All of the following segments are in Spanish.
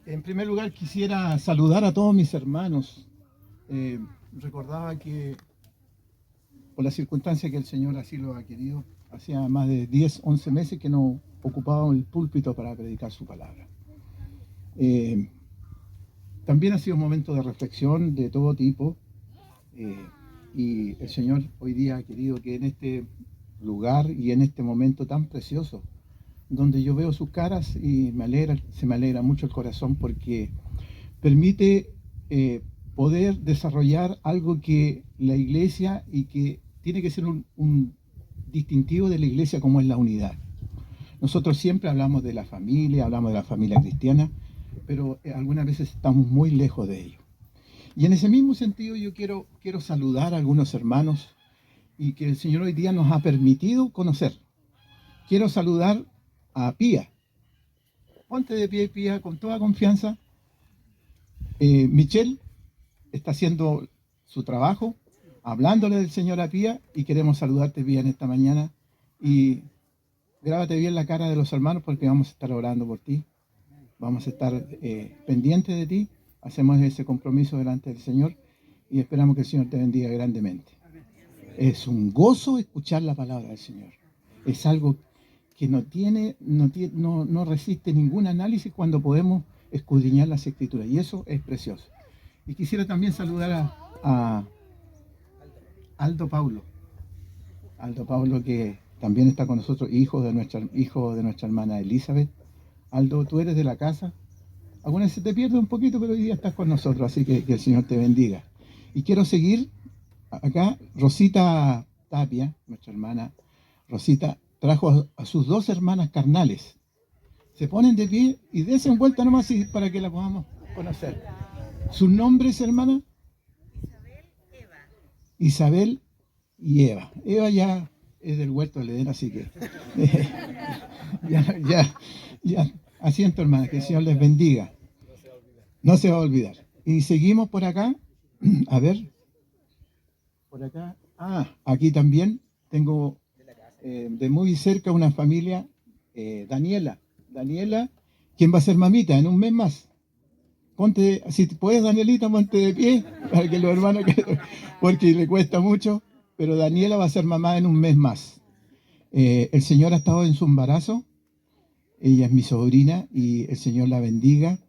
En primer lugar, quisiera saludar a todos mis hermanos. Recordaba que por la circunstancia que el Señor así lo ha querido, hacía más de 10, 11 meses que no ocupaba el púlpito para predicar su palabra. Eh, También ha sido un momento de reflexión de todo tipo, y el Señor hoy día ha querido que en este lugar y en este momento tan precioso, donde yo veo sus caras y se me alegra mucho el corazón porque permite poder desarrollar algo que la iglesia y que tiene que ser un distintivo de la iglesia, como es la unidad. Nosotros siempre hablamos de la familia cristiana, pero algunas veces estamos muy lejos de ello. Y en ese mismo sentido yo quiero saludar a algunos hermanos y que el Señor hoy día nos ha permitido conocer. Quiero saludar a Pía. Ponte de pie, Pía, con toda confianza. Michelle está haciendo su trabajo, hablándole del Señor a Pía, y queremos saludarte, Pía, en esta mañana. Y grábate bien la cara de los hermanos porque vamos a estar orando por ti. Vamos a estar pendientes de ti. Hacemos ese compromiso delante del Señor y esperamos que el Señor te bendiga grandemente. Es un gozo escuchar la palabra del Señor. Es algo que no resiste ningún análisis cuando podemos escudriñar las Escrituras, y eso es precioso. Y quisiera también saludar a Aldo Paulo. Aldo Paulo, que también está con nosotros, hijo de nuestra hermana Elizabeth. Aldo, tú eres de la casa. Algunas veces te pierdes un poquito, pero hoy día estás con nosotros, así que el Señor te bendiga. Y quiero seguir acá. Rosita Tapia, nuestra hermana Rosita, trajo a sus dos hermanas carnales. Se ponen de pie y desen vuelta nomás para que la podamos conocer. ¿Sus nombres, hermana? Isabel y Eva. Eva ya es del huerto del Edén, así que ya. Asiento, hermana, que el Señor les bendiga. No se va a olvidar. Y seguimos por acá. A ver. Por acá. Aquí también tengo de muy cerca una familia, Daniela. Daniela, quien va a ser mamita en un mes más. Ponte, si puedes, Danielita, ponte de pie, para que los hermanos, porque le cuesta mucho, pero Daniela va a ser mamá en un mes más. El Señor ha estado en su embarazo. Ella es mi sobrina y el Señor la bendiga.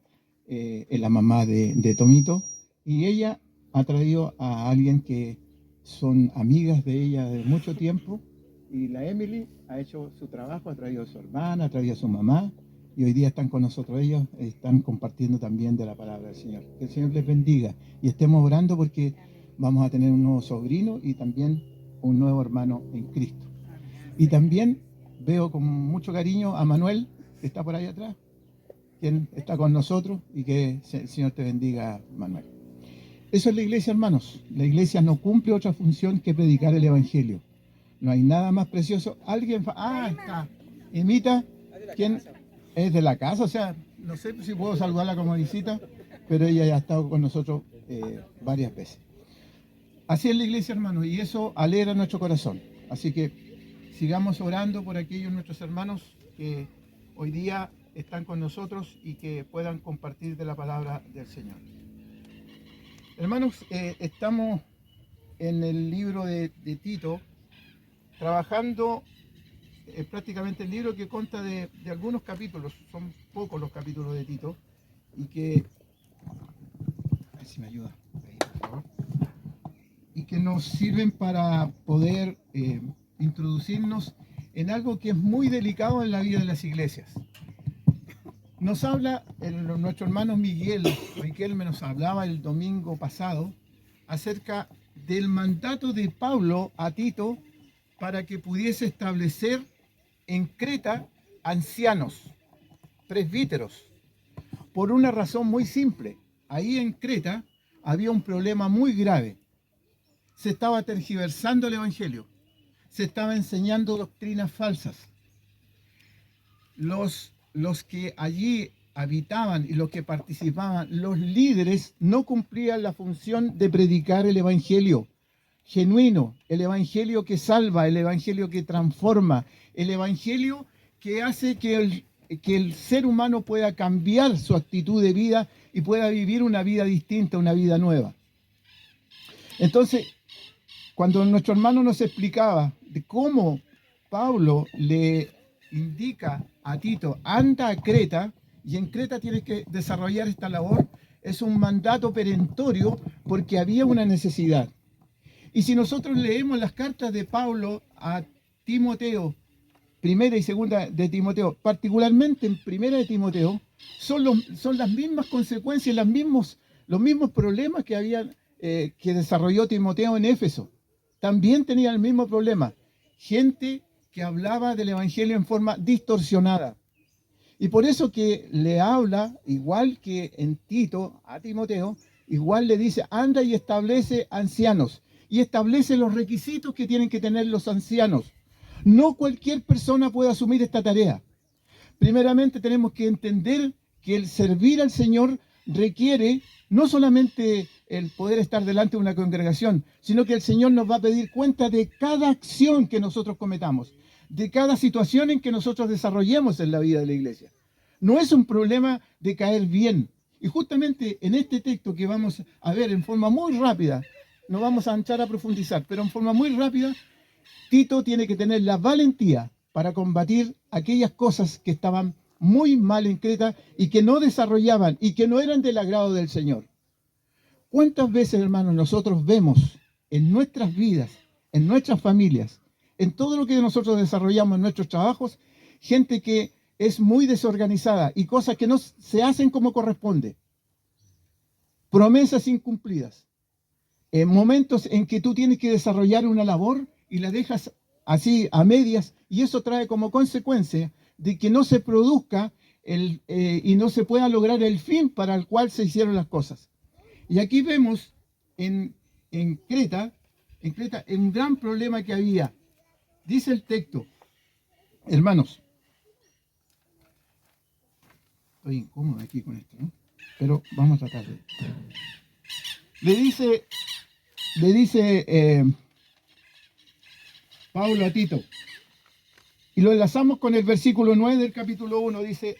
Es la mamá de Tomito, y ella ha traído a alguien que son amigas de ella de mucho tiempo, y la Emily ha hecho su trabajo, ha traído a su hermana, ha traído a su mamá, y hoy día están con nosotros ellos, están compartiendo también de la palabra del Señor. Que el Señor les bendiga y estemos orando porque vamos a tener un nuevo sobrino y también un nuevo hermano en Cristo. Y también veo con mucho cariño a Manuel, que está por ahí atrás, quien está con nosotros, y que el Señor te bendiga, Manuel. Eso es la iglesia, hermanos. La iglesia no cumple otra función que predicar el Evangelio. No hay nada más precioso. Alguien... está. Imita. ¿Quién es de la casa? O sea, no sé si puedo saludarla como visita, pero ella ya ha estado con nosotros varias veces. Así es la iglesia, hermanos, y eso alegra nuestro corazón. Así que sigamos orando por aquellos nuestros hermanos que hoy día están con nosotros y que puedan compartir de la palabra del Señor. Hermanos, estamos en el libro de Tito, trabajando prácticamente el libro que consta de algunos capítulos. Son pocos los capítulos de Tito, y que... A ver si me ayuda, ahí, por favor. Y que nos sirven para poder introducirnos en algo que es muy delicado en la vida de las iglesias. Nos habla nuestro hermano Miguel me nos hablaba el domingo pasado acerca del mandato de Pablo a Tito para que pudiese establecer en Creta ancianos, presbíteros, por una razón muy simple. Ahí en Creta había un problema muy grave. Se estaba tergiversando el Evangelio, se estaba enseñando doctrinas falsas. Los que allí habitaban y los que participaban, los líderes, no cumplían la función de predicar el Evangelio genuino, el Evangelio que salva, el Evangelio que transforma, el Evangelio que hace que que el ser humano pueda cambiar su actitud de vida y pueda vivir una vida distinta, una vida nueva. Entonces, cuando nuestro hermano nos explicaba de cómo Pablo le indica a Tito, anda a Creta, y en Creta tienes que desarrollar esta labor, es un mandato perentorio porque había una necesidad. Y si nosotros leemos las cartas de Pablo a Timoteo, primera y segunda de Timoteo, particularmente en primera de Timoteo, son las mismas consecuencias, los mismos problemas que desarrolló Timoteo en Éfeso. También tenía el mismo problema. Gente que hablaba del evangelio en forma distorsionada. Y por eso que le habla, igual que en Tito, a Timoteo, igual le dice, anda y establece ancianos. Y establece los requisitos que tienen que tener los ancianos. No cualquier persona puede asumir esta tarea. Primeramente tenemos que entender que el servir al Señor requiere no solamente el poder estar delante de una congregación, sino que el Señor nos va a pedir cuenta de cada acción que nosotros cometamos, de cada situación en que nosotros desarrollemos en la vida de la iglesia. No es un problema de caer bien. Y justamente en este texto que vamos a ver en forma muy rápida, no vamos a entrar a profundizar, pero en forma muy rápida, Tito tiene que tener la valentía para combatir aquellas cosas que estaban muy mal en Creta y que no desarrollaban y que no eran del agrado del Señor. ¿Cuántas veces, hermanos, nosotros vemos en nuestras vidas, en nuestras familias, en todo lo que nosotros desarrollamos en nuestros trabajos, gente que es muy desorganizada y cosas que no se hacen como corresponde? Promesas incumplidas. En momentos en que tú tienes que desarrollar una labor y la dejas así a medias, y eso trae como consecuencia de que no se produzca y no se pueda lograr el fin para el cual se hicieron las cosas. Y aquí vemos en Creta un gran problema que había. Dice el texto, hermanos, estoy incómodo aquí con esto, ¿no? Pero vamos a tratar de... Le dice Pablo a Tito, y lo enlazamos con el versículo 9 del capítulo 1, dice,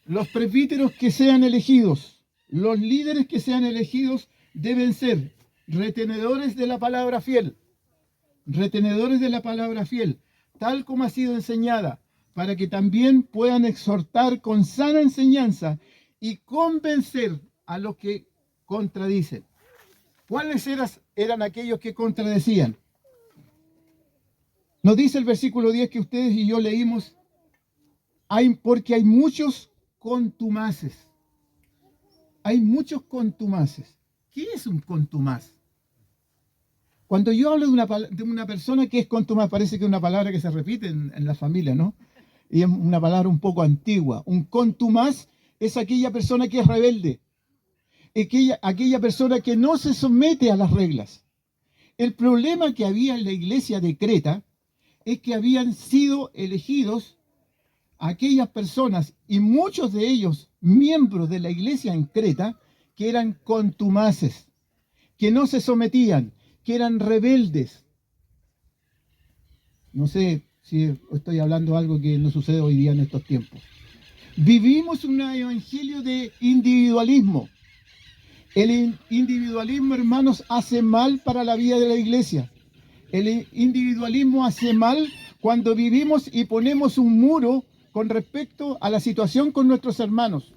los presbíteros que sean elegidos, los líderes que sean elegidos deben ser retenedores de la palabra fiel, tal como ha sido enseñada, para que también puedan exhortar con sana enseñanza y convencer a los que contradicen. ¿Cuáles eran aquellos que contradecían? Nos dice el versículo 10 que ustedes y yo leímos, porque hay muchos contumaces. Hay muchos contumaces. ¿Qué es un contumaz? Cuando yo hablo de una persona que es contumaz, parece que es una palabra que se repite en la familia, ¿no? Y es una palabra un poco antigua. Un contumaz es aquella persona que es rebelde. Aquella persona que no se somete a las reglas. El problema que había en la iglesia de Creta es que habían sido elegidos aquellas personas, y muchos de ellos miembros de la iglesia en Creta, que eran contumaces, que no se sometían, que eran rebeldes. No sé si estoy hablando de algo que no sucede hoy día en estos tiempos. Vivimos un evangelio de individualismo. El individualismo, hermanos, hace mal para la vida de la iglesia. El individualismo hace mal cuando vivimos y ponemos un muro con respecto a la situación con nuestros hermanos.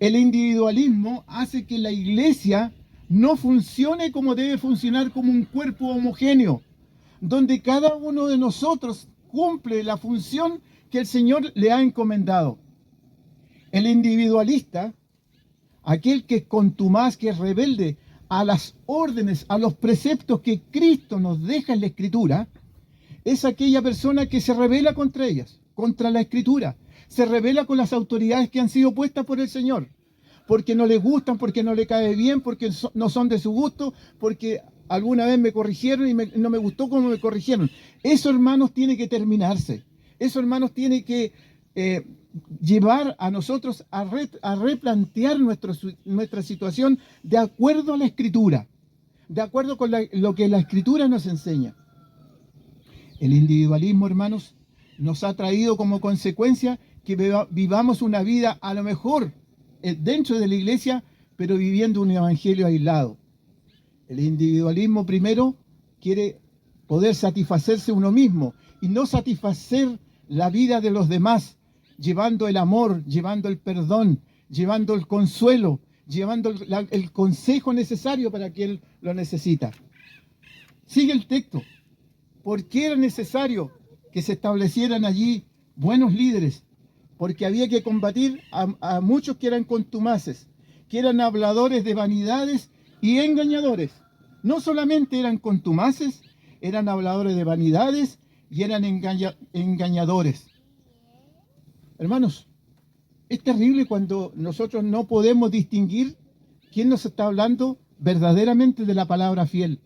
El individualismo hace que la iglesia no funcione como debe funcionar, como un cuerpo homogéneo, donde cada uno de nosotros cumple la función que el Señor le ha encomendado. El individualista, aquel que es contumaz, que es rebelde a las órdenes, a los preceptos que Cristo nos deja en la Escritura, es aquella persona que se rebela contra ellas, contra la Escritura, se rebela con las autoridades que han sido puestas por el Señor, porque no le gustan, porque no le cae bien, porque no son de su gusto, porque alguna vez me corrigieron y no me gustó cómo me corrigieron. Eso, hermanos, tiene que terminarse. Eso, hermanos, tiene que llevar a nosotros a replantear nuestra situación de acuerdo a la Escritura, de acuerdo con lo que la Escritura nos enseña. El individualismo, hermanos, nos ha traído como consecuencia que vivamos una vida a lo mejor dentro de la iglesia, pero viviendo un evangelio aislado. El individualismo primero quiere poder satisfacerse uno mismo y no satisfacer la vida de los demás, llevando el amor, llevando el perdón, llevando el consuelo, llevando el consejo necesario para quien lo necesita. Sigue el texto. ¿Por qué era necesario que se establecieran allí buenos líderes? Porque había que combatir a muchos que eran contumaces, que eran habladores de vanidades y engañadores. No solamente eran contumaces, eran habladores de vanidades y eran engañadores. Hermanos, es terrible cuando nosotros no podemos distinguir quién nos está hablando verdaderamente de la palabra fiel.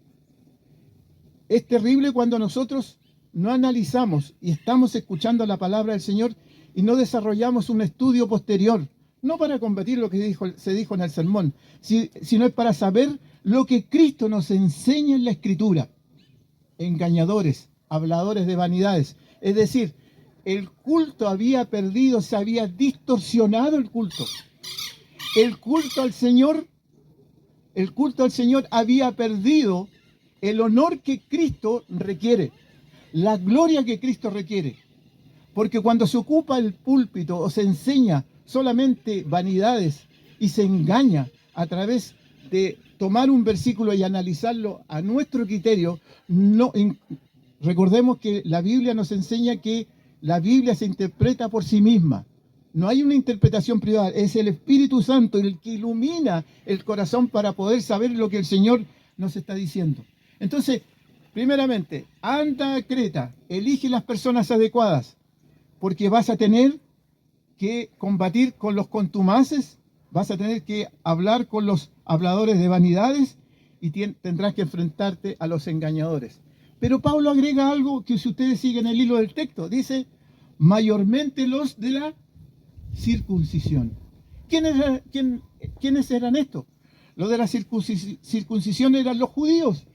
Es terrible cuando nosotros no analizamos y estamos escuchando la palabra del Señor y no desarrollamos un estudio posterior, no para combatir lo que se dijo en el sermón, sino es para saber lo que Cristo nos enseña en la Escritura. Engañadores, habladores de vanidades. Es decir, el culto había perdido, se había distorsionado el culto. El culto al Señor había perdido el honor que Cristo requiere, la gloria que Cristo requiere. Porque cuando se ocupa el púlpito o se enseña solamente vanidades y se engaña a través de tomar un versículo y analizarlo a nuestro criterio, recordemos que la Biblia nos enseña que la Biblia se interpreta por sí misma. No hay una interpretación privada, es el Espíritu Santo el que ilumina el corazón para poder saber lo que el Señor nos está diciendo. Entonces, primeramente, anda a Creta, elige las personas adecuadas, porque vas a tener que combatir con los contumaces, vas a tener que hablar con los habladores de vanidades y tendrás que enfrentarte a los engañadores. Pero Pablo agrega algo que si ustedes siguen el hilo del texto, dice, mayormente los de la circuncisión. ¿Quiénes eran estos? Los de la circuncisión eran los judíos,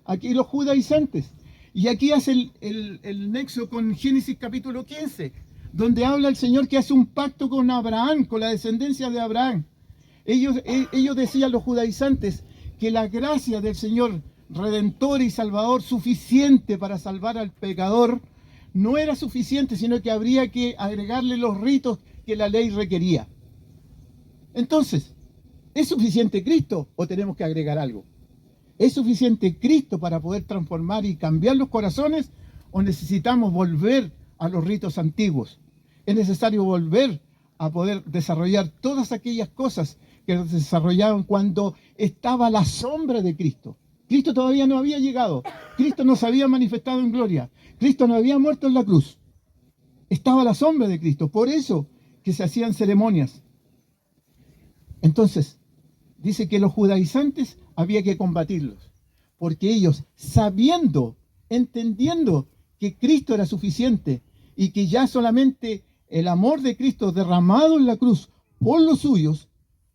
aquí los judaizantes. Y aquí hace el nexo con Génesis capítulo 15, donde habla el Señor que hace un pacto con Abraham, con la descendencia de Abraham. Ellos decían, los judaizantes, que la gracia del Señor Redentor y Salvador suficiente para salvar al pecador no era suficiente, sino que habría que agregarle los ritos que la ley requería. Entonces, ¿es suficiente Cristo o tenemos que agregar algo? ¿Es suficiente Cristo para poder transformar y cambiar los corazones o necesitamos volver a los ritos antiguos? Es necesario volver a poder desarrollar todas aquellas cosas que se desarrollaban cuando estaba la sombra de Cristo. Cristo todavía no había llegado. Cristo no se había manifestado en gloria. Cristo no había muerto en la cruz. Estaba la sombra de Cristo. Por eso que se hacían ceremonias. Entonces, dice que los judaizantes había que combatirlos. Porque ellos, sabiendo, entendiendo que Cristo era suficiente y que ya solamente el amor de Cristo derramado en la cruz por los suyos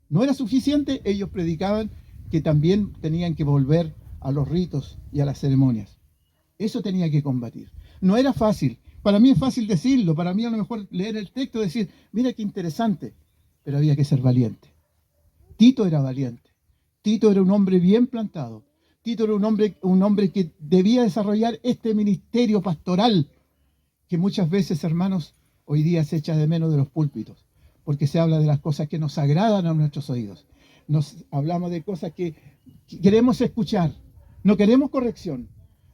no era suficiente, ellos predicaban que también tenían que volver a los ritos y a las ceremonias. Eso tenía que combatir. No era fácil. Para mí es fácil decirlo, para mí a lo mejor leer el texto y decir, mira qué interesante, pero había que ser valiente. Tito era valiente. Tito era un hombre bien plantado. Tito era un hombre que debía desarrollar este ministerio pastoral que muchas veces, hermanos, hoy día se echa de menos de los púlpitos, porque se habla de las cosas que nos agradan a nuestros oídos. Hablamos de cosas que queremos escuchar, no queremos corrección,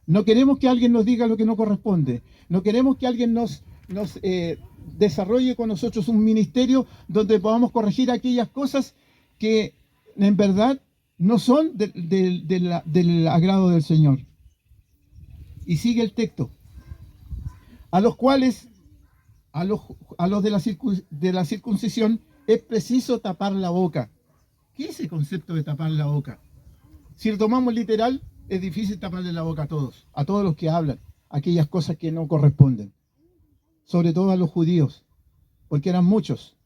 no queremos que alguien nos diga lo que no corresponde, no queremos que alguien nos desarrolle con nosotros un ministerio donde podamos corregir aquellas cosas que en verdad no son del agrado del Señor. Y sigue el texto. A los cuales, a los de la circuncisión, es preciso tapar la boca. ¿Qué es el concepto de tapar la boca? Si lo tomamos literal, es difícil taparle la boca a todos los que hablan, aquellas cosas que no corresponden. Sobre todo a los judíos, porque eran muchos,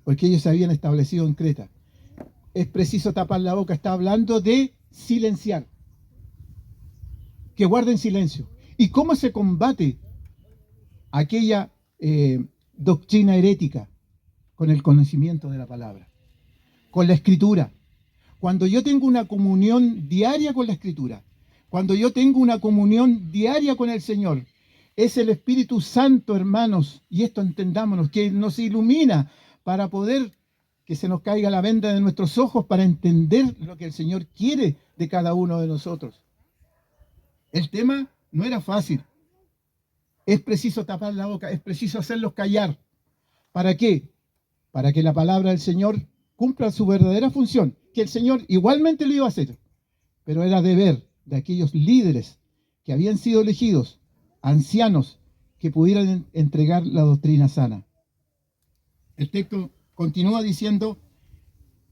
porque ellos se habían establecido en Creta. Es preciso tapar la boca, está hablando de silenciar, que guarden silencio. ¿Y cómo se combate aquella doctrina herética con el conocimiento de la palabra, con la escritura. Cuando yo tengo una comunión diaria con la escritura, cuando yo tengo una comunión diaria con el Señor, es el Espíritu Santo, hermanos, y esto entendámonos, que nos ilumina para poder que se nos caiga la venda de nuestros ojos para entender lo que el Señor quiere de cada uno de nosotros. El tema no era fácil. Es preciso tapar la boca, es preciso hacerlos callar. ¿Para qué? Para que la palabra del Señor cumpla su verdadera función, que el Señor igualmente lo iba a hacer, pero era deber de aquellos líderes que habían sido elegidos, ancianos, que pudieran entregar la doctrina sana. El texto continúa diciendo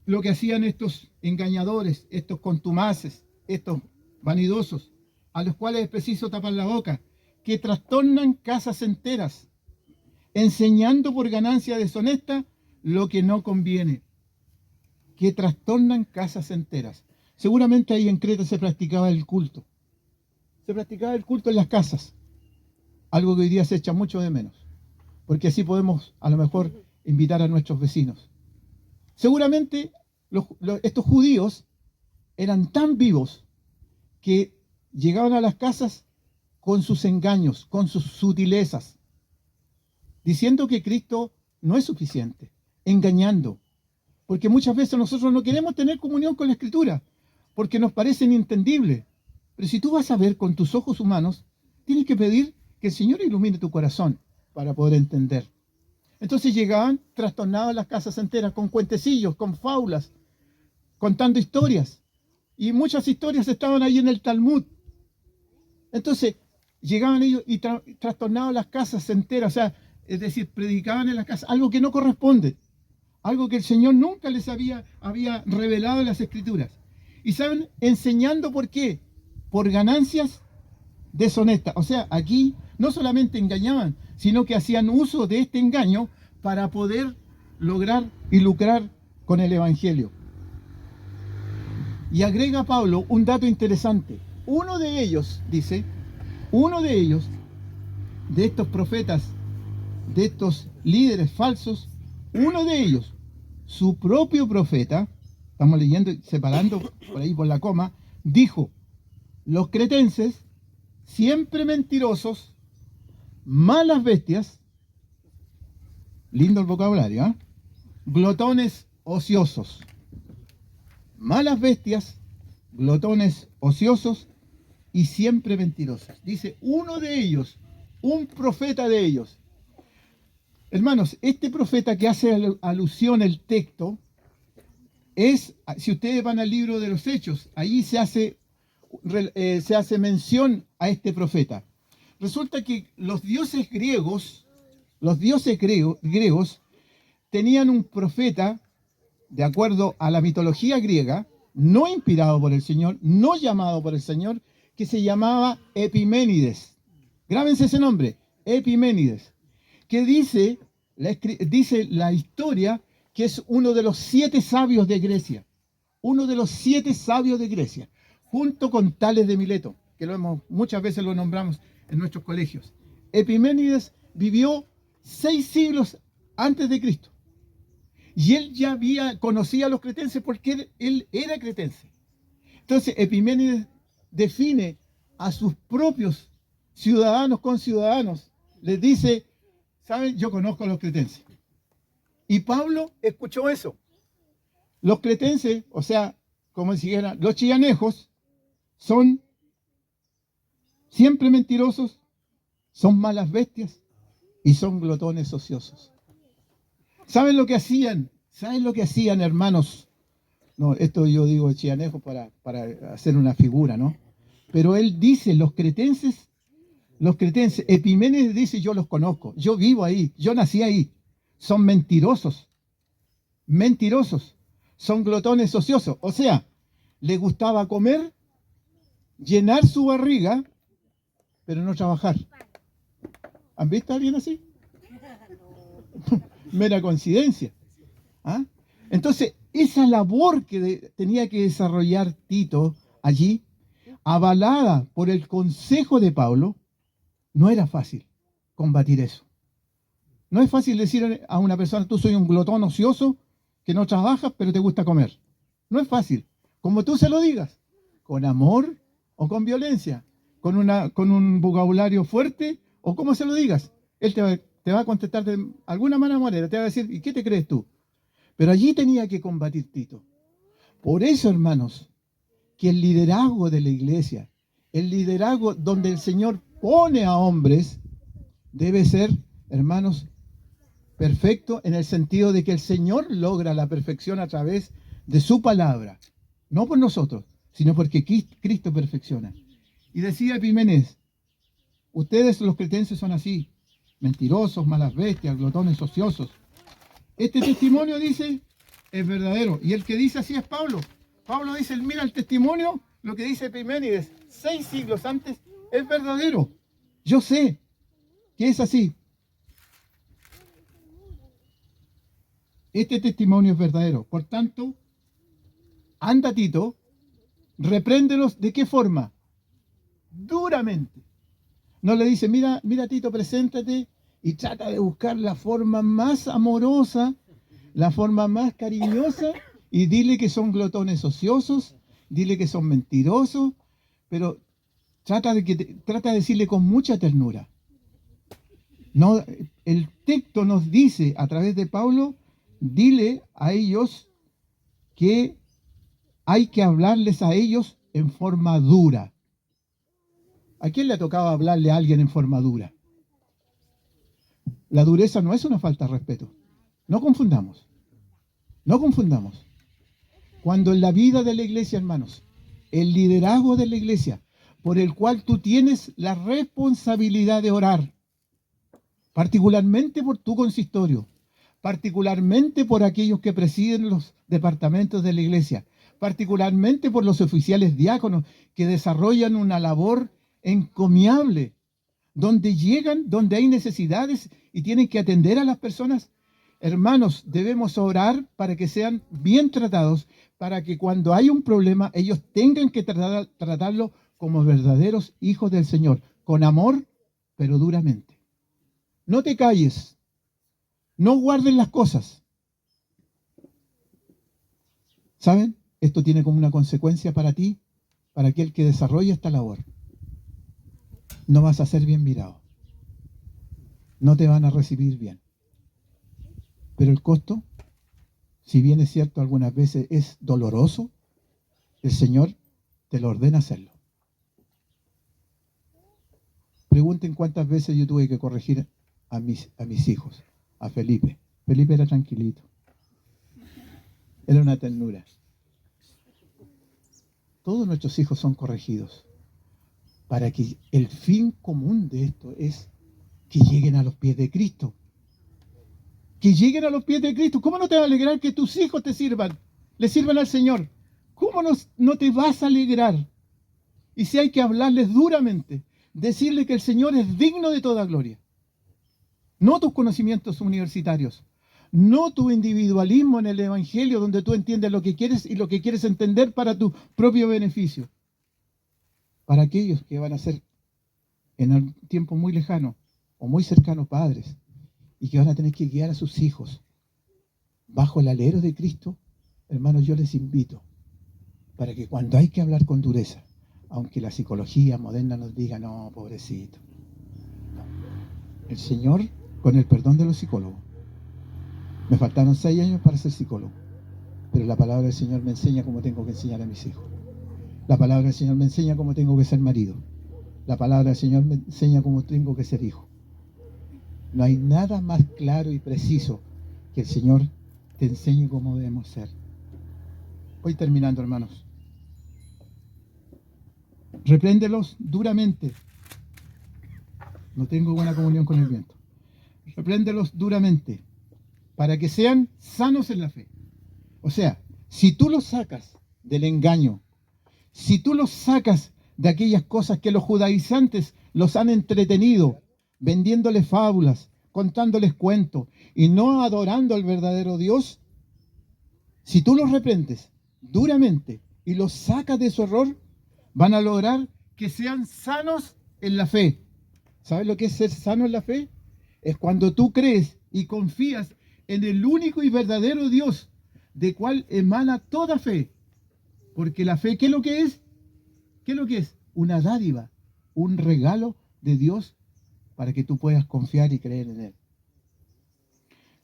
lo que hacían estos engañadores, estos contumaces, estos vanidosos, a los cuales es preciso tapar la boca, que trastornan casas enteras, enseñando por ganancia deshonesta lo que no conviene, que trastornan casas enteras. Seguramente ahí en Creta se practicaba el culto. Se practicaba el culto en las casas, algo que hoy día se echa mucho de menos, porque así podemos a lo mejor invitar a nuestros vecinos. Seguramente estos judíos eran tan vivos que llegaban a las casas con sus engaños, con sus sutilezas, diciendo que Cristo no es suficiente, engañando, porque muchas veces nosotros no queremos tener comunión con la Escritura, porque nos parecen inentendibles. Pero si tú vas a ver con tus ojos humanos, tienes que pedir que el Señor ilumine tu corazón para poder entender. Entonces llegaban trastornados a las casas enteras, con cuentecillos, con fábulas, contando historias. Y muchas historias estaban ahí en el Talmud. Entonces llegaban ellos y trastornaban las casas enteras, o sea, es decir, predicaban en las casas, algo que no corresponde, algo que el Señor nunca les había revelado en las Escrituras. Y saben, enseñando por qué, por ganancias deshonestas. O sea, aquí no solamente engañaban, sino que hacían uso de este engaño para poder lograr y lucrar con el Evangelio. Y agrega Pablo un dato interesante. Uno de ellos, dice, de estos profetas, de estos líderes falsos, uno de ellos, su propio profeta, estamos leyendo, separando por ahí por la coma, dijo: los cretenses, siempre mentirosos, malas bestias, lindo el vocabulario, ¿eh? Glotones ociosos, malas bestias, glotones ociosos y siempre mentirosos. Dice uno de ellos, un profeta de ellos. Hermanos, este profeta que hace alusión el texto es, si ustedes van al libro de los Hechos, allí se hace mención a este profeta. Resulta que los dioses griegos tenían un profeta, de acuerdo a la mitología griega, no inspirado por el Señor, no llamado por el Señor, que se llamaba Epiménides. Grábense ese nombre, Epiménides, que dice la historia que es uno de los 7 sabios de Grecia, junto con Tales de Mileto, que muchas veces lo nombramos en nuestros colegios. Epiménides vivió 6 siglos antes de Cristo. Y él ya conocía a los cretenses porque él era cretense. Entonces Epiménides define a sus propios conciudadanos, les dice: ¿saben? Yo conozco a los cretenses. Y Pablo escuchó eso. Los cretenses, o sea, como si dijera, los chillanejos, son siempre mentirosos, son malas bestias y son glotones ociosos. ¿Saben lo que hacían? Hermanos? No, esto yo digo chillanejo para hacer una figura, ¿no? Pero él dice, los cretenses, Epiménides dice: yo los conozco, yo vivo ahí, yo nací ahí. Son mentirosos, son glotones ociosos. O sea, les gustaba comer, llenar su barriga, pero no trabajar. ¿Han visto a alguien así? Mera coincidencia. ¿Ah? Entonces, esa labor que tenía que desarrollar Tito allí, avalada por el consejo de Pablo, no era fácil combatir eso. No es fácil decir a una persona, tú soy un glotón ocioso, que no trabajas, pero te gusta comer. No es fácil. Como tú se lo digas, con amor o con violencia, con un vocabulario fuerte o como se lo digas. Él te va a contestar de alguna manera, te va a decir, ¿y qué te crees tú? Pero allí tenía que combatir Tito. Por eso, hermanos, que el liderazgo de la iglesia, el liderazgo donde el Señor pone a hombres, debe ser, hermanos, perfecto en el sentido de que el Señor logra la perfección a través de su palabra. No por nosotros, sino porque Cristo perfecciona. Y decía Epiménides, ustedes los cretenses son así, mentirosos, malas bestias, glotones ociosos. Este testimonio dice, es verdadero. Y el que dice así es Pablo. Pablo dice, mira el testimonio, lo que dice Epiménides 6 siglos antes, es verdadero. Yo sé que es así. Este testimonio es verdadero. Por tanto, anda Tito, repréndelos ¿de qué forma? Duramente. No le dice, mira Tito, preséntate y trata de buscar la forma más amorosa, la forma más cariñosa y dile que son glotones ociosos, dile que son mentirosos, pero trata de decirle con mucha ternura. No, el texto nos dice a través de Pablo, dile a ellos que hay que hablarles a ellos en forma dura. ¿A quién le tocaba hablarle a alguien en forma dura? La dureza no es una falta de respeto. No confundamos. No confundamos. Cuando en la vida de la iglesia, hermanos, el liderazgo de la iglesia, por el cual tú tienes la responsabilidad de orar, particularmente por tu consistorio, particularmente por aquellos que presiden los departamentos de la iglesia, particularmente por los oficiales diáconos que desarrollan una labor encomiable, donde llegan, donde hay necesidades y tienen que atender a las personas. Hermanos, debemos orar para que sean bien tratados, para que cuando hay un problema ellos tengan que tratarlo como verdaderos hijos del Señor, con amor, pero duramente. No te calles, no guarden las cosas. ¿Saben? Esto tiene como una consecuencia para ti, para aquel que desarrolla esta labor. No vas a ser bien mirado. No te van a recibir bien. Pero el costo, si bien es cierto algunas veces es doloroso, el Señor te lo ordena hacerlo. Pregunten cuántas veces yo tuve que corregir a mis hijos, a Felipe. Felipe era tranquilito. Era una ternura. Todos nuestros hijos son corregidos para que el fin común de esto es que lleguen a los pies de Cristo. Que lleguen a los pies de Cristo. ¿Cómo no te va a alegrar que tus hijos te sirvan? Le sirvan al Señor. ¿Cómo no te vas a alegrar? Y si hay que hablarles duramente, decirle que el Señor es digno de toda gloria. No tus conocimientos universitarios, no tu individualismo en el Evangelio donde tú entiendes lo que quieres y lo que quieres entender para tu propio beneficio. Para aquellos que van a ser en un tiempo muy lejano o muy cercano padres y que van a tener que guiar a sus hijos bajo el alero de Cristo, hermanos, yo les invito para que cuando hay que hablar con dureza, aunque la psicología moderna nos diga, no, pobrecito, no. El Señor, con el perdón de los psicólogos, me faltaron 6 años para ser psicólogo, pero la palabra del Señor me enseña cómo tengo que enseñar a mis hijos. La palabra del Señor me enseña cómo tengo que ser marido. La palabra del Señor me enseña cómo tengo que ser hijo. No hay nada más claro y preciso que el Señor te enseñe cómo debemos ser. Voy terminando, hermanos. Repréndelos duramente. No tengo buena comunión con el viento. Repréndelos duramente para que sean sanos en la fe. O sea, si tú los sacas del engaño, si tú los sacas de aquellas cosas que los judaizantes los han entretenido, vendiéndoles fábulas, contándoles cuentos y no adorando al verdadero Dios, si tú los reprendes duramente y los sacas de su error, van a lograr que sean sanos en la fe. ¿Sabes lo que es ser sano en la fe? Es cuando tú crees y confías en el único y verdadero Dios, de cual emana toda fe. Porque la fe, ¿qué es lo que es? ¿Qué es lo que es? Una dádiva, un regalo de Dios para que tú puedas confiar y creer en Él.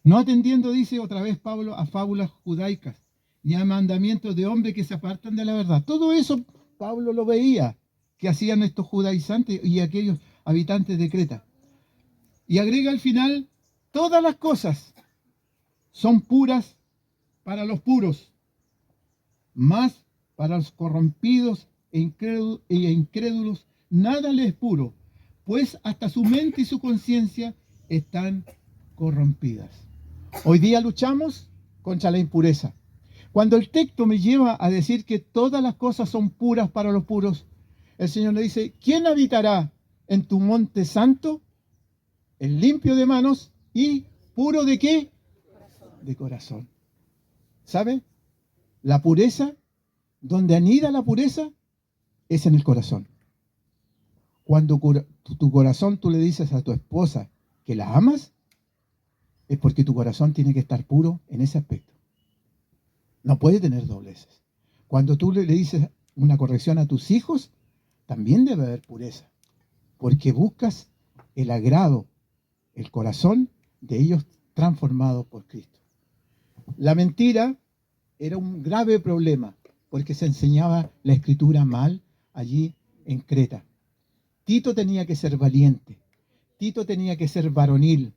No atendiendo, dice otra vez Pablo, a fábulas judaicas, ni a mandamientos de hombres que se apartan de la verdad. Todo eso Pablo lo veía, que hacían estos judaizantes y aquellos habitantes de Creta. Y agrega al final, todas las cosas son puras para los puros, más para los corrompidos e incrédulos, nada les es puro, pues hasta su mente y su conciencia están corrompidas. Hoy día luchamos contra la impureza. Cuando el texto me lleva a decir que todas las cosas son puras para los puros, el Señor le dice, ¿quién habitará en tu monte santo? El limpio de manos y puro ¿de qué? De corazón. ¿Sabe? La pureza, donde anida la pureza, es en el corazón. Cuando tu corazón tú le dices a tu esposa que la amas, es porque tu corazón tiene que estar puro en ese aspecto. No puede tener dobleces. Cuando tú le dices una corrección a tus hijos, también debe haber pureza, porque buscas el agrado, el corazón de ellos transformados por Cristo. La mentira era un grave problema, porque se enseñaba la escritura mal allí en Creta. Tito tenía que ser valiente, Tito tenía que ser varonil,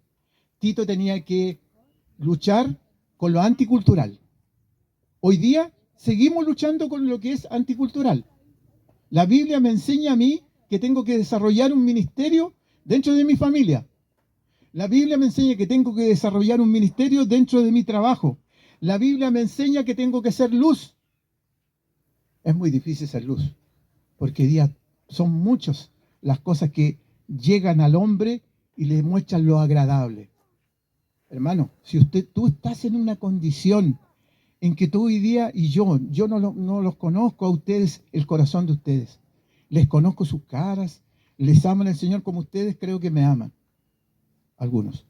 Tito tenía que luchar con lo anticultural. Hoy día seguimos luchando con lo que es anticultural. La Biblia me enseña a mí que tengo que desarrollar un ministerio dentro de mi familia. La Biblia me enseña que tengo que desarrollar un ministerio dentro de mi trabajo. La Biblia me enseña que tengo que ser luz. Es muy difícil ser luz, porque hoy día son muchas las cosas que llegan al hombre y le muestran lo agradable. Hermano, si tú estás en una condición en que tú hoy día y yo no los conozco a ustedes, el corazón de ustedes. Les conozco sus caras, les aman al Señor como ustedes creo que me aman. Algunos.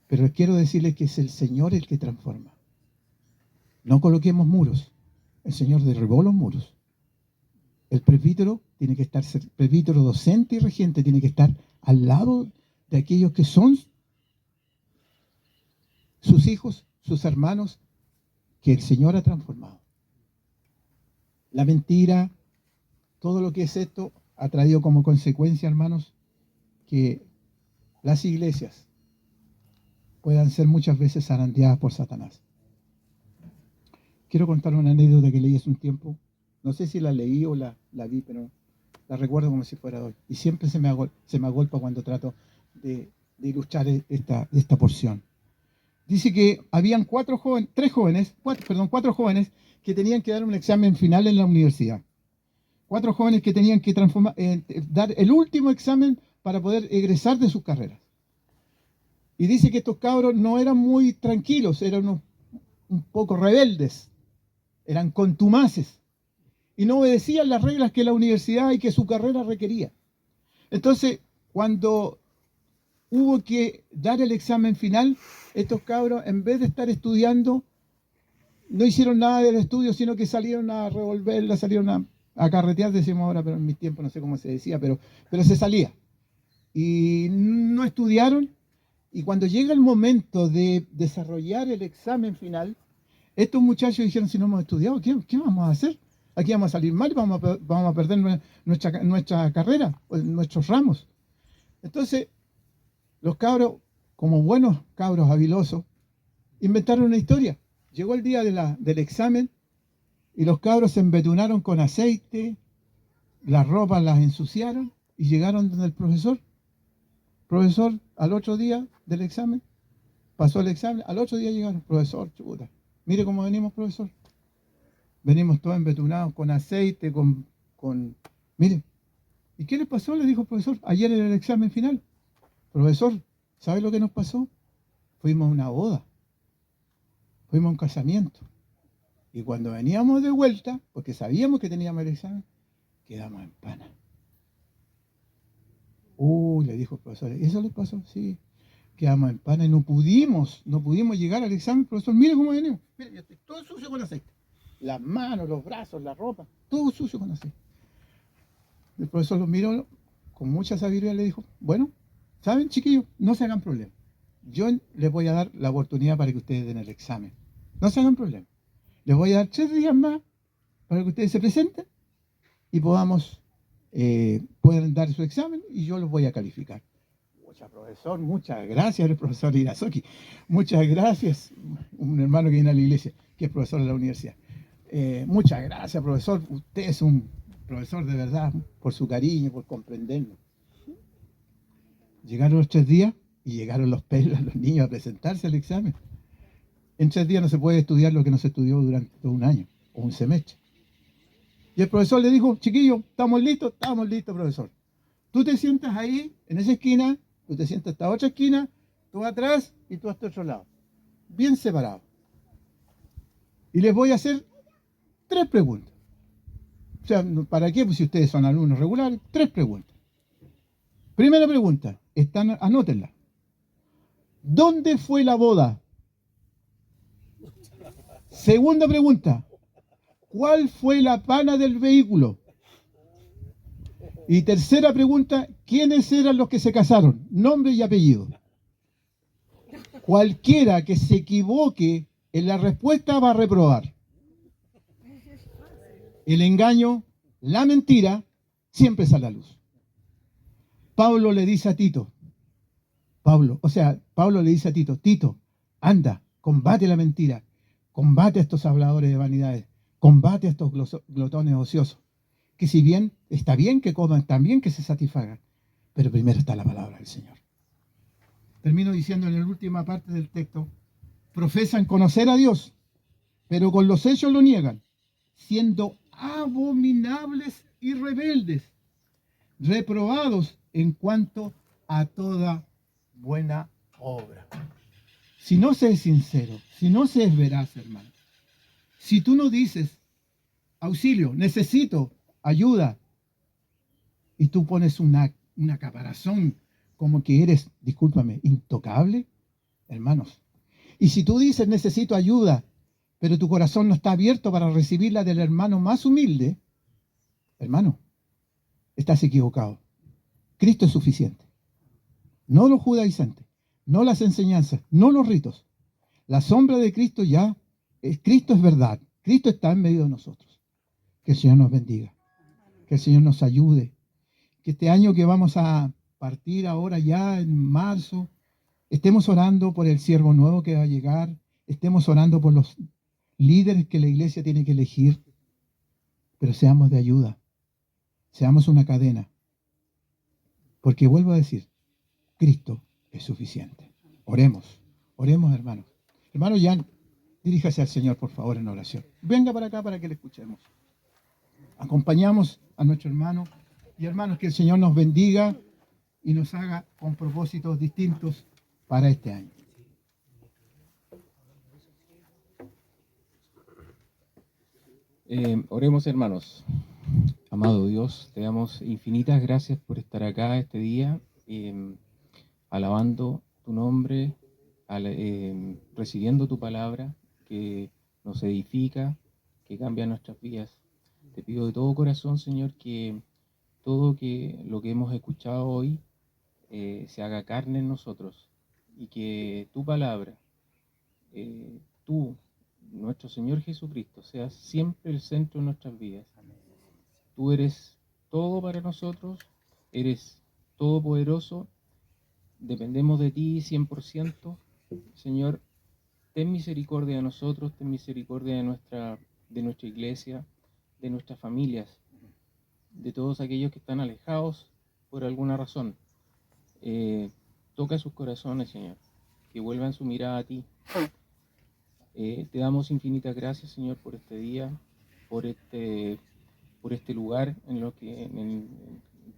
Pero quiero decirles que es el Señor el que transforma. No coloquemos muros. El Señor derribó los muros. El presbítero tiene que estar, presbítero docente y regente tiene que estar al lado de aquellos que son sus hijos, sus hermanos, que el Señor ha transformado. La mentira, todo lo que es esto, ha traído como consecuencia, hermanos, que las iglesias puedan ser muchas veces zarandeadas por Satanás. Quiero contar una anécdota que leí hace un tiempo. No sé si la leí o la vi, pero la recuerdo como si fuera hoy. Y siempre se me agolpa cuando trato de ilustrar esta porción. Dice que habían cuatro jóvenes que tenían que dar un examen final en la universidad. 4 jóvenes que tenían que dar el último examen para poder egresar de sus carreras. Y dice que estos cabros no eran muy tranquilos, eran un poco rebeldes, eran contumaces y no obedecían las reglas que la universidad y que su carrera requería. Entonces, cuando hubo que dar el examen final, estos cabros, en vez de estar estudiando, no hicieron nada del estudio, sino que salieron a revolverla, salieron a carretear, decimos ahora, pero en mis tiempos no sé cómo se decía, pero se salía. Y no estudiaron, y cuando llega el momento de desarrollar el examen final, estos muchachos dijeron, si no hemos estudiado, ¿qué vamos a hacer? Aquí vamos a salir mal, vamos a perder nuestra carrera, nuestros ramos. Entonces, los cabros, como buenos cabros habilosos, inventaron una historia. Llegó el día del examen y los cabros se embetunaron con aceite, las ropas las ensuciaron y llegaron donde el profesor. Profesor, al otro día del examen, pasó el examen, al otro día llegaron, profesor, chuta, mire cómo venimos, profesor. Venimos todos embetunados con aceite, mire. ¿Y qué les pasó? Le dijo el profesor, ayer en el examen final. Profesor, ¿sabe lo que nos pasó? Fuimos a una boda, fuimos a un casamiento. Y cuando veníamos de vuelta, porque sabíamos que teníamos el examen, quedamos en pana. Le dijo el profesor, ¿eso le pasó? Sí. Quedamos en pana y no pudimos llegar al examen, profesor. Mire cómo venimos. Mire, yo estoy todo sucio con aceite. Las manos, los brazos, la ropa, todo sucio con aceite. El profesor los miró con mucha sabiduría y le dijo, bueno, ¿saben, chiquillos? No se hagan problema. Yo les voy a dar la oportunidad para que ustedes den el examen. No se hagan problema. Les voy a dar 3 días más para que ustedes se presenten y puedan dar su examen y yo los voy a calificar. Profesor, muchas gracias, el profesor Irazoki. Muchas gracias, un hermano que viene a la iglesia, que es profesor de la universidad. Muchas gracias, profesor. Usted es un profesor de verdad, por su cariño, por comprendernos. Llegaron los 3 días y llegaron los niños a presentarse al examen. En 3 días no se puede estudiar lo que no se estudió durante todo un año o un semestre. Y el profesor le dijo, chiquillo, ¿estamos listos? Estamos listos, profesor. Tú te sientas ahí, en esa esquina, tú te sientas a esta otra esquina, tú atrás y tú a este otro lado. Bien separados. Y les voy a hacer 3 preguntas. O sea, ¿para qué? Pues si ustedes son alumnos regulares, 3 preguntas. Primera pregunta, anótenla. ¿Dónde fue la boda? Segunda pregunta, ¿cuál fue la pana del vehículo? Y tercera pregunta, ¿quiénes eran los que se casaron? Nombre y apellido. Cualquiera que se equivoque en la respuesta va a reprobar. El engaño, la mentira, siempre sale a luz. Pablo le dice a Tito, Pablo le dice a Tito, Tito, anda, combate la mentira, combate a estos habladores de vanidades, combate a estos glotones ociosos, que si bien está bien que coman, también que se satisfagan, pero primero está la palabra del Señor. Termino diciendo en la última parte del texto, profesan conocer a Dios, pero con los hechos lo niegan, siendo abominables y rebeldes, reprobados en cuanto a toda buena obra. Si no se es sincero, si no se es veraz, hermano, si tú no dices, auxilio, necesito ayuda, y tú pones una caparazón como que eres, discúlpame, intocable, hermanos. Y si tú dices, necesito ayuda, pero tu corazón no está abierto para recibirla del hermano más humilde, hermano, estás equivocado. Cristo es suficiente. No los judaizantes, no las enseñanzas, no los ritos. La sombra de Cristo Cristo es verdad. Cristo está en medio de nosotros. Que el Señor nos bendiga. Que el Señor nos ayude. Que este año que vamos a partir ahora ya en marzo, estemos orando por el siervo nuevo que va a llegar. Estemos orando por los líderes que la iglesia tiene que elegir. Pero seamos de ayuda. Seamos una cadena. Porque vuelvo a decir, Cristo es suficiente. Oremos, oremos, hermanos. Hermano Jan, diríjase al Señor, por favor, en oración. Venga para acá para que le escuchemos. Acompañamos a nuestro hermano y hermanos, que el Señor nos bendiga y nos haga con propósitos distintos para este año. Oremos, hermanos. Amado Dios, te damos infinitas gracias por estar acá este día, alabando tu nombre, recibiendo tu palabra que nos edifica, que cambia nuestras vidas. Te pido de todo corazón, Señor, que todo lo que hemos escuchado hoy se haga carne en nosotros y que tu palabra, tú, nuestro Señor Jesucristo, seas siempre el centro de nuestras vidas. Tú eres todo para nosotros, eres todopoderoso, dependemos de ti 100%. Señor, ten misericordia de nosotros, ten misericordia de nuestra iglesia, de nuestras familias, de todos aquellos que están alejados por alguna razón. Toca sus corazones, Señor, que vuelvan su mirada a ti. Te damos infinitas gracias, Señor, por este día, por este lugar en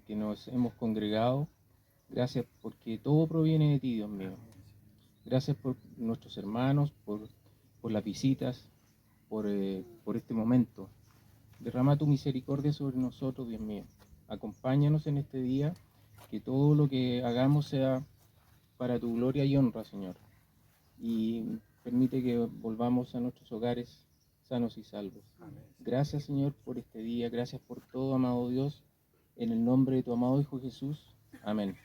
que nos hemos congregado. Gracias porque todo proviene de ti, Dios mío. Gracias por nuestros hermanos, por las visitas, por este momento. Derrama tu misericordia sobre nosotros, Dios mío. Acompáñanos en este día Que todo lo que hagamos sea para tu gloria y honra, Señor. Y permite que volvamos a nuestros hogares sanos y salvos. Gracias, Señor, por este día. Gracias por todo, amado Dios. En el nombre de tu amado Hijo Jesús. Amén.